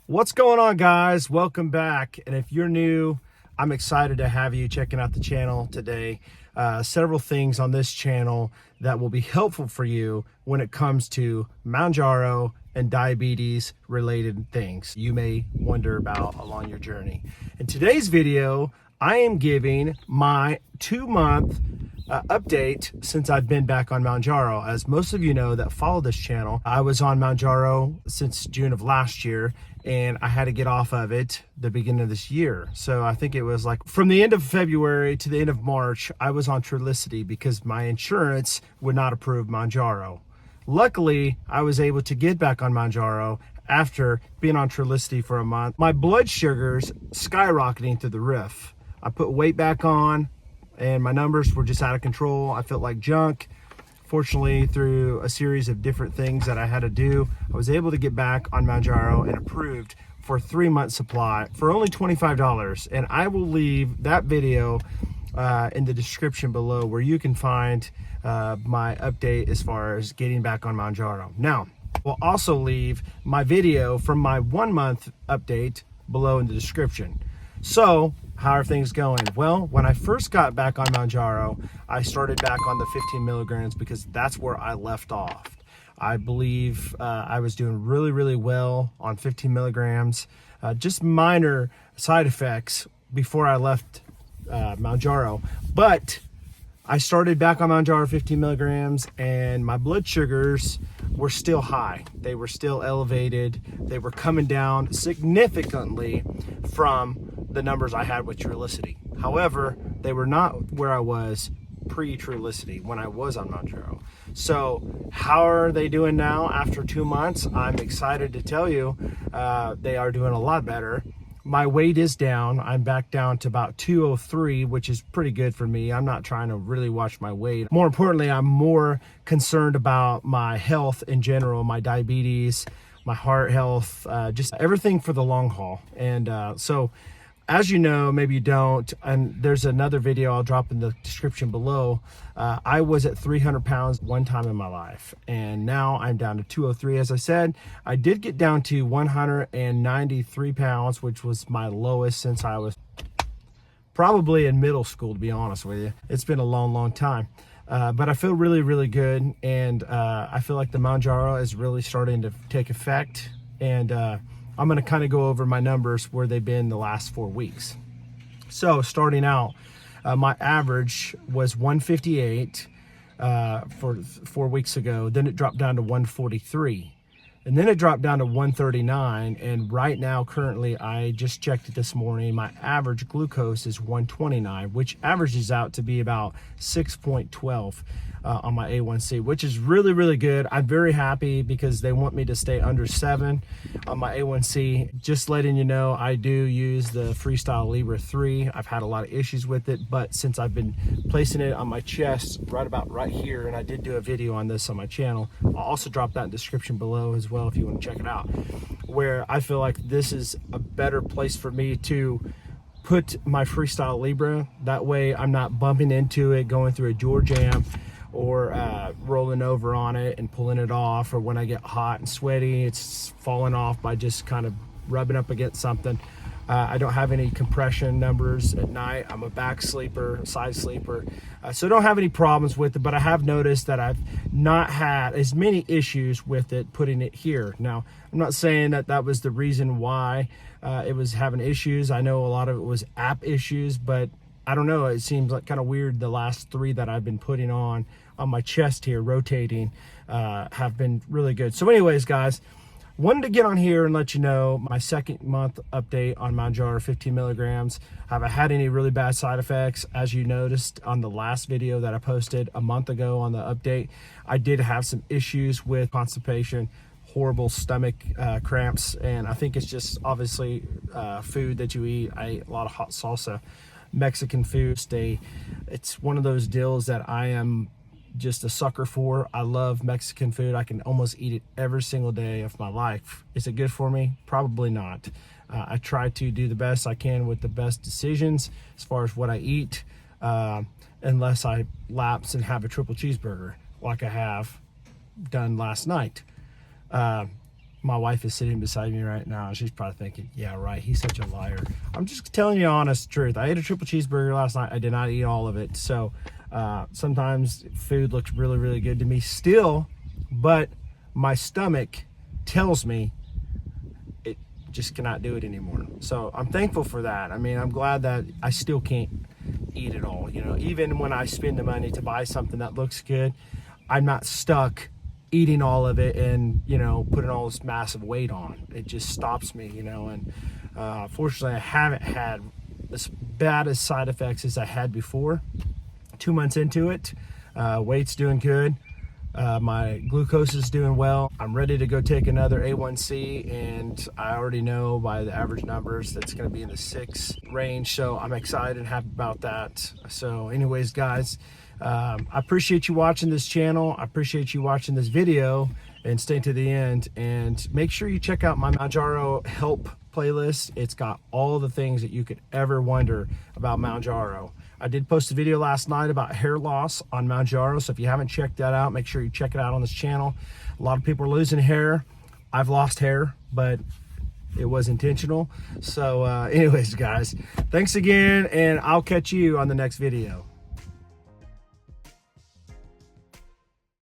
What's going on, guys? Welcome back. And if you're new, I'm excited to have you checking out the channel today. Several things on this channel that will be helpful for you when it comes to Mounjaro and diabetes related things you may wonder about along your journey. In today's video, I am giving my 2-month update since I've been back on Mounjaro. As most of you know that follow this channel, I was on Mounjaro since June of last year, and I had to get off of it the beginning of this year. So I think it was like from the end of February to the end of March, I was on Trulicity because my insurance would not approve Mounjaro. Luckily, I was able to get back on Mounjaro after being on Trulicity for a month. My blood sugars skyrocketing through the roof. I put weight back on and my numbers were just out of control. I felt like junk. Fortunately, through a series of different things that I had to do, I was able to get back on Mounjaro and approved for a 3-month supply for only $25. And I will leave that video in the description below where you can find my update as far as getting back on Mounjaro. Now, we'll also leave my video from my 1-month update below in the description. So, how are things going? Well, when I first got back on Mounjaro, I started back on the 15 milligrams because that's where I left off. I believe I was doing really well on 15 milligrams. Just minor side effects before I left Mounjaro. But I started back on Mounjaro 15 milligrams and my blood sugars were still high. They were still elevated. They were coming down significantly from the numbers I had with Trulicity. However, they were not where I was pre-Trulicity when I was on Mounjaro. So how are they doing now after 2 months? I'm excited to tell you they are doing a lot better. My weight is down. I'm back down to about 203, which is pretty good for me. I'm not trying to really watch my weight. More importantly, I'm more concerned about my health in general, my diabetes, my heart health, just everything for the long haul. And so as you know, maybe you don't, and there's another video I'll drop in the description below. I was at 300 pounds one time in my life, and now I'm down to 203. As I said, I did get down to 193 pounds, which was my lowest since I was probably in middle school, to be honest with you. It's been a long time. But I feel really good, and I feel like the Mounjaro is really starting to take effect, and I'm going to kind of go over my numbers where they've been the last 4 weeks. So starting out, my average was 158 for 4 weeks ago. Then it dropped down to 143. And then it dropped down to 139. And right now, currently, I just checked it this morning. My average glucose is 129, which averages out to be about 6.12 on my A1C, which is really good. I'm very happy because they want me to stay under 7 on my A1C. Just letting you know, I do use the Freestyle Libre 3. I've had a lot of issues with it, but since I've been placing it on my chest right about right here, and I did do a video on this on my channel, I'll also drop that in the description below as well if you want to check it out, where I feel like this is a better place for me to put my Freestyle Libre. That way I'm not bumping into it, going through a door jam, or rolling over on it and pulling it off, or when I get hot and sweaty, it's falling off by just kind of rubbing up against something. I don't have any compression numbers at night. I'm a back sleeper, side sleeper, so I don't have any problems with it, but I have noticed that I've not had as many issues with it putting it here. Now, I'm not saying that that was the reason why it was having issues. I know a lot of it was app issues, but I don't know, it seems like kind of weird. The last 3 that I've been putting on my chest here, rotating, have been really good. So anyways, guys, wanted to get on here and let you know my 2nd month update on Mounjaro 15 milligrams. Have I had any really bad side effects? As you noticed on the last video that I posted a month ago on the update, I did have some issues with constipation, horrible stomach cramps, and I think it's just obviously food that you eat. I ate a lot of hot salsa, Mexican food. It's one of those deals that I am just a sucker for. I love Mexican food. I can almost eat it every single day of my life. Is it good for me? Probably not. I try to do the best I can with the best decisions as far as what I eat, unless I lapse and have a triple cheeseburger like I have done last night. My wife is sitting beside me right now. She's probably thinking, yeah, right, he's such a liar. I'm just telling you the honest truth. I ate a triple cheeseburger last night. I did not eat all of it. So sometimes food looks really, really good to me still, but my stomach tells me it just cannot do it anymore. So I'm thankful for that. I mean, I'm glad that I still can't eat it all. You know, even when I spend the money to buy something that looks good, I'm not stuck eating all of it and, you know, putting all this massive weight on. It just stops me, you know. And fortunately, I haven't had as bad as side effects as I had before. 2 months into it, weight's doing good. My glucose is doing well. I'm ready to go take another A1C, and I already know by the average numbers that's going to be in the 6 range. So I'm excited and happy about that. So anyways, guys, I appreciate you watching this channel. I appreciate you watching this video and staying to the end. And make sure you check out my Mounjaro Help playlist. It's got all the things that you could ever wonder about Mounjaro. I did post a video last night about hair loss on Mounjaro, so if you haven't checked that out, make sure you check it out on this channel. A lot of people are losing hair. I've lost hair, but it was intentional. So anyways, guys, thanks again, and I'll catch you on the next video.